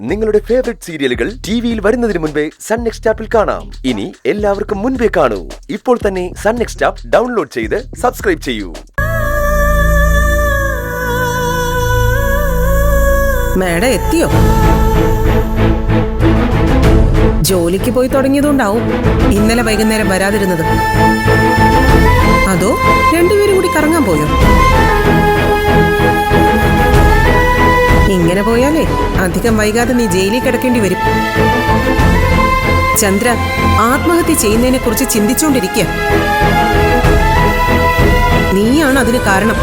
നിങ്ങളുടെ ഫേവറേറ്റ് സീരിയലുകൾ ടിവിയിൽ വരുന്നതിന് മുൻപേ സൺ നെക്സ്റ്റ് ആപ്പിൽ കാണാം. ഇനി എല്ലാവർക്കും മുൻപേ കാണൂ. ഇപ്പോൾ തന്നെ സൺ നെക്സ്റ്റ് ആപ്പ് ഡൗൺലോഡ് ചെയ്ത് സബ്സ്ക്രൈബ് ചെയ്യൂ. മേഡം എത്തിയോ? ജോലിക്ക് പോയി തുടങ്ങിയതുകൊണ്ടാവും ഇന്നലെ വൈകുന്നേരം വരാതിരുന്നത്. അതോ രണ്ടുപേരും കൂടി കറങ്ങാൻ പോയോ? ഇങ്ങനെ പോയാലേ അധികം വൈകാതെ നീ ജയിലിൽ കിടക്കേണ്ടി വരും. ചന്ദ്ര ആത്മഹത്യ ചെയ്യുന്നതിനെ കുറിച്ച് ചിന്തിച്ചുകൊണ്ടിരിക്കുക. നീയാണ് അതിന് കാരണം.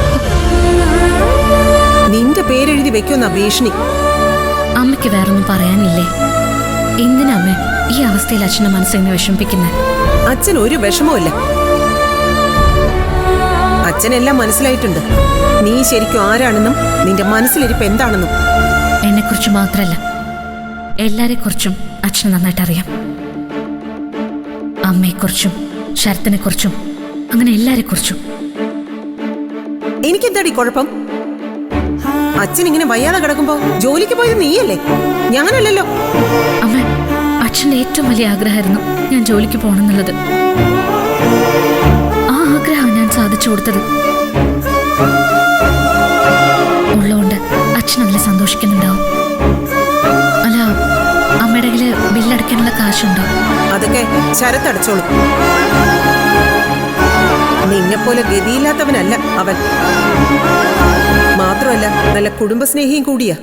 നിന്റെ പേരെഴുതി വെക്കുന്ന ഭീഷണി. അമ്മയ്ക്ക് വേറൊന്നും പറയാനില്ലേ? എന്തിനാ അമ്മ ഈ അവസ്ഥയിൽ അച്ഛനെ മനസ്സിനെ വിഷമിപ്പിക്കുന്നത്? അച്ഛൻ ഒരു വിഷമവുമില്ല. അച്ഛനെല്ലാം മനസ്സിലായിട്ടുണ്ട്. നീ ശരിക്കും ആരാണെന്നും നിന്റെ മനസ്സിലിരിപ്പ് എന്താണെന്നും. എന്നെ കുറിച്ച് മാത്രല്ല, എല്ലാരെ കുറിച്ചും അച്ഛന് നന്നായിട്ട് അറിയാം. അമ്മയെക്കുറിച്ചും ശരത്തിനെ കുറിച്ചും അങ്ങനെ എല്ലാരെ കുറിച്ചും. എനിക്കെന്താടി കുഴപ്പം? അച്ഛൻ ഇങ്ങനെ വയ്യാതെ കിടക്കുമ്പോ ജോലിക്ക് പോയത് നീയല്ലേ, ഞാനല്ലല്ലോ. അമ്മ, അച്ഛന്റെ ഏറ്റവും വലിയ ആഗ്രഹമായിരുന്നു ഞാൻ ജോലിക്ക് പോകണമെന്നുള്ളത്. ആ ആഗ്രഹം ഞാൻ സാധിച്ചു കൊടുത്തത്. ഉള്ളതുകൊണ്ട് അച്ഛൻ അതിൽ സന്തോഷിക്കുന്നുണ്ടാവും. അല്ല, അമ്മയുടെ കയ്യില് ബില്ലടയ്ക്കാനുള്ള കാശുണ്ടോ? അതൊക്കെ ശരത്ത് അടച്ചോളൂ. നിന്നെപ്പോലെ ഗതിയില്ലാത്തവനല്ല അവൻ. മാത്രമല്ല നല്ല കുടുംബസ്നേഹിയും കൂടിയാ.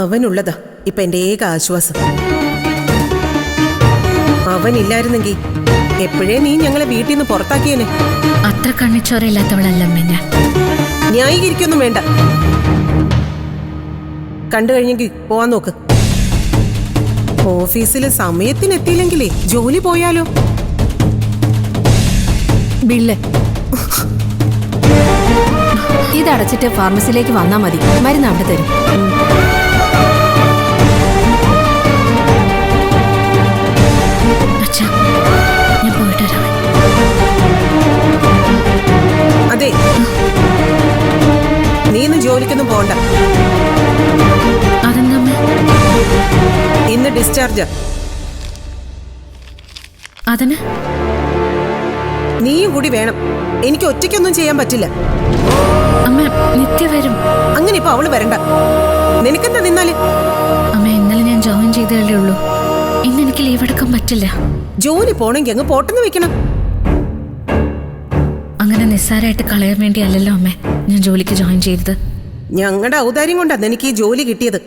അവനുള്ളതാ ഇപ്പൊ എന്റെ ഏക ആശ്വാസം. അവനില്ലായിരുന്നെങ്കിൽ എപ്പോഴേ നീ ഞങ്ങളെ വീട്ടിൽ നിന്ന് പുറത്താക്കിയേനെ. അത്ര കണ്ണിച്ചോരയില്ലാത്തവളല്ല അമ്മ ഞാൻ. ന്യായീകരിക്കൊന്നും വേണ്ട. കണ്ടു കഴിഞ്ഞെങ്കിൽ പോവാൻ നോക്ക്. ഓഫീസിൽ സമയത്തിനെത്തിയില്ലെങ്കിലേ ജോലി പോയാലോ? ബില്ല് ഇതടച്ചിട്ട് ഫാർമസിയിലേക്ക് വന്നാ മതി. മരുന്ന് അവിടെ തരും. ഞാൻ പോയിട്ട് വരാം. അതെ, നീ ഇന്ന് ജോലിക്കൊന്നും പോണ്ട. അതെന്താ ഇന്ന് ഡിസ്ചാർജ്. അതിന് നീയും കൂടി വേണം. എനിക്ക് ഒറ്റയ്ക്കൊന്നും ചെയ്യാൻ പറ്റില്ല. അമ്മ നിത്യ വരും. അങ്ങനെ ഇപ്പൊ അവള് വരണ്ട. നിനക്കെന്താ നിന്നാല്? അമ്മ, ഇന്നലെ ഞാൻ ജോയിൻ ചെയ്തതല്ലേ ഉള്ളൂ. ഇന്ന് എനിക്ക് ലീവ് എടുക്കാൻ പറ്റില്ല. ജോലി പോണെങ്കിൽ അങ്ങ് പോട്ടെന്ന് വെക്കണം. അങ്ങനെ നിസ്സാരമായിട്ട് കളയാൻ വേണ്ടിയല്ലല്ലോ അമ്മേ ഞാൻ ജോലിക്ക് ജോയിൻ ചെയ്തത്. ഞങ്ങളുടെ ഔദാര്യം കൊണ്ടാണ് എനിക്ക് ഈ ജോലി കിട്ടിയത്.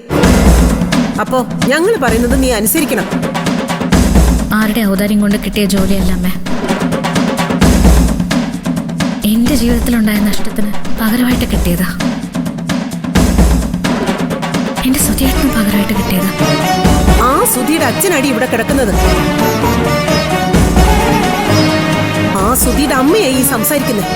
അപ്പോ ഞങ്ങൾ പറയുന്നത് നീ അനുസരിക്കണം. ആരുടെ ഔദാര്യം കൊണ്ട് കിട്ടിയ ജോലിയല്ല അമ്മേ. എന്റെ ജീവിതത്തിലുണ്ടായ നഷ്ടത്തിന് പകരമായിട്ട് കിട്ടിയതാ. എന്റെ സുധിയേട്ടന് പകരമായിട്ട് കിട്ടിയതാ. ആ സുധിയുടെ അച്ഛനടി ഇവിടെ കിടക്കുന്നത്. ആ സുധിയുടെ അമ്മയായി ഈ സംസാരിക്കുന്നത്.